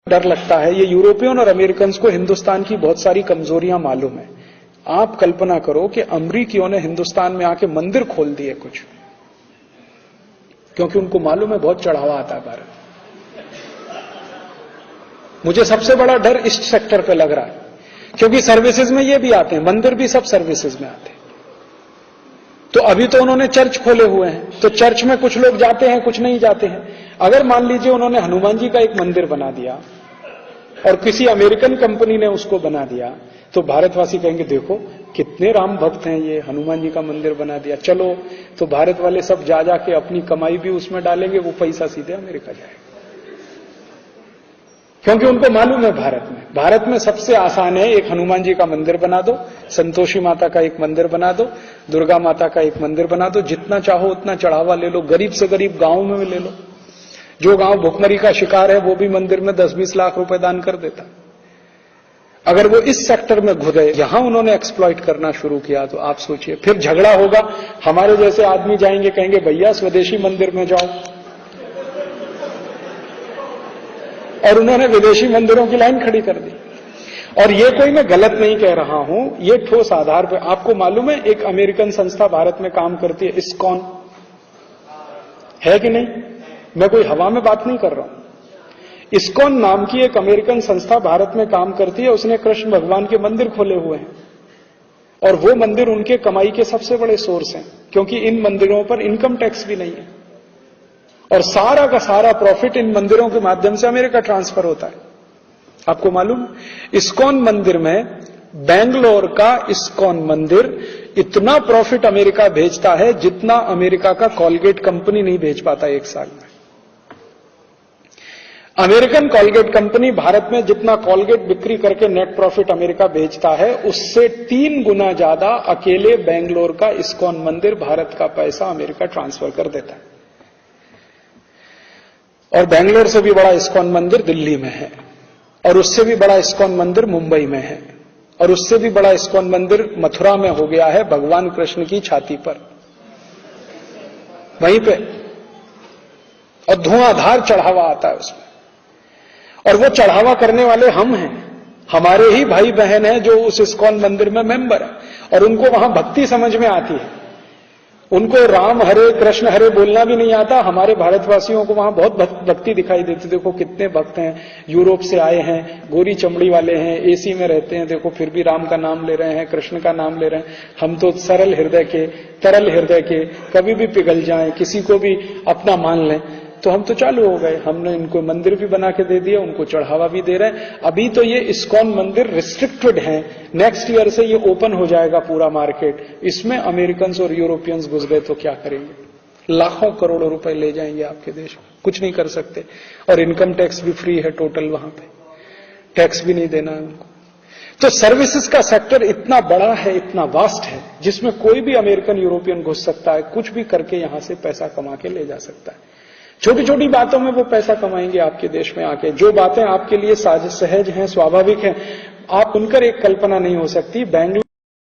डर लगता है। ये यूरोपियन और अमेरिकन को हिंदुस्तान की बहुत सारी कमजोरियां मालूम है। आप कल्पना करो कि अमरीकियों ने हिंदुस्तान में आके मंदिर खोल दिए कुछ, क्योंकि उनको मालूम है बहुत चढ़ावा आता है भारत। मुझे सबसे बड़ा डर इस सेक्टर पे लग रहा है, क्योंकि सर्विसेज में ये भी आते हैं, मंदिर भी सब सर्विसेज में आते हैं। तो अभी तो उन्होंने चर्च खोले हुए हैं, तो चर्च में कुछ लोग जाते हैं, कुछ नहीं जाते हैं। अगर मान लीजिए उन्होंने हनुमान जी का एक मंदिर बना दिया और किसी अमेरिकन कंपनी ने उसको बना दिया, तो भारतवासी कहेंगे देखो कितने राम भक्त हैं, ये हनुमान जी का मंदिर बना दिया, चलो। तो भारत वाले सब जा जाके अपनी कमाई भी उसमें डालेंगे, वो पैसा सीधे अमेरिका जाएगा, क्योंकि उनको मालूम है भारत में सबसे आसान है, एक हनुमान जी का मंदिर बना दो, संतोषी माता का एक मंदिर बना दो, दुर्गा माता का एक मंदिर बना दो, जितना चाहो उतना चढ़ावा ले लो, गरीब से गरीब गांव में ले लो। जो गांव भुखमरी का शिकार है वो भी मंदिर में 10-20 लाख रुपए दान कर देता। अगर वो इस सेक्टर में घुस गए, यहां उन्होंने एक्सप्लॉइट करना शुरू किया, तो आप सोचिए फिर झगड़ा होगा। हमारे जैसे आदमी जाएंगे, कहेंगे भैया स्वदेशी मंदिर में जाओ, और उन्होंने विदेशी मंदिरों की लाइन खड़ी कर दी। और ये कोई मैं गलत नहीं कह रहा हूं, ये ठोस आधार पर। आपको मालूम है एक अमेरिकन संस्था भारत में काम करती है, इस्कॉन, है कि नहीं? मैं कोई हवा में बात नहीं कर रहा हूं। इस्कॉन नाम की एक अमेरिकन संस्था भारत में काम करती है, उसने कृष्ण भगवान के मंदिर खोले हुए हैं, और वो मंदिर उनके कमाई के सबसे बड़े सोर्स हैं, क्योंकि इन मंदिरों पर इनकम टैक्स भी नहीं है, और सारा का सारा प्रॉफिट इन मंदिरों के माध्यम से अमेरिका ट्रांसफर होता है। आपको मालूम, इस्कॉन मंदिर में, बेंगलोर का इस्कॉन मंदिर इतना प्रॉफिट अमेरिका भेजता है जितना अमेरिका का कॉलगेट कंपनी नहीं भेज पाता एक साल में। अमेरिकन कॉलगेट कंपनी भारत में जितना कॉलगेट बिक्री करके नेट प्रॉफिट अमेरिका भेजता है, उससे 3 गुना ज्यादा अकेले बेंगलोर का इस्कॉन मंदिर भारत का पैसा अमेरिका ट्रांसफर कर देता है। और बेंगलोर से भी बड़ा इस्कॉन मंदिर दिल्ली में है, और उससे भी बड़ा इस्कॉन मंदिर मुंबई में है, और उससे भी बड़ा इस्कॉन मंदिर मथुरा में हो गया है, भगवान कृष्ण की छाती पर, वहीं पे। और धुआंधार चढ़ावा आता है उसमें, और वो चढ़ावा करने वाले हम हैं, हमारे ही भाई बहन हैं जो उस इस्कॉन मंदिर में मेंबर है, और उनको वहां भक्ति समझ में आती है। उनको राम हरे कृष्ण हरे बोलना भी नहीं आता। हमारे भारतवासियों को वहां बहुत भक्ति दिखाई देती। देखो कितने भक्त हैं, यूरोप से आए हैं, गोरी चमड़ी वाले हैं, एसी में रहते हैं, देखो फिर भी राम का नाम ले रहे हैं, कृष्ण का नाम ले रहे हैं। हम तो सरल हृदय के, तरल हृदय के, कभी भी पिघल जाएं, किसी को भी अपना मान लें, तो हम तो चालू हो गए। हमने इनको मंदिर भी बना के दे दिया, उनको चढ़ावा भी दे रहे हैं। अभी तो ये इस्कॉन मंदिर रिस्ट्रिक्टेड है, नेक्स्ट ईयर से ये ओपन हो जाएगा पूरा मार्केट। इसमें अमेरिकन और यूरोपियंस घुस गए तो क्या करेंगे? लाखों करोड़ों रुपए ले जाएंगे आपके देश में, कुछ नहीं कर सकते। और इनकम टैक्स भी फ्री है टोटल, वहां पे टैक्स भी नहीं देना है उनको। तो सर्विसेज का सेक्टर इतना बड़ा है, इतना वास्ट है, जिसमें कोई भी अमेरिकन यूरोपियन घुस सकता है, कुछ भी करके यहां से पैसा कमा के ले जा सकता है। छोटी छोटी बातों में वो पैसा कमाएंगे आपके देश में आके। जो बातें आपके लिए सहज हैं, स्वाभाविक हैं, आप उनकर एक कल्पना नहीं हो सकती। बेंगलुरु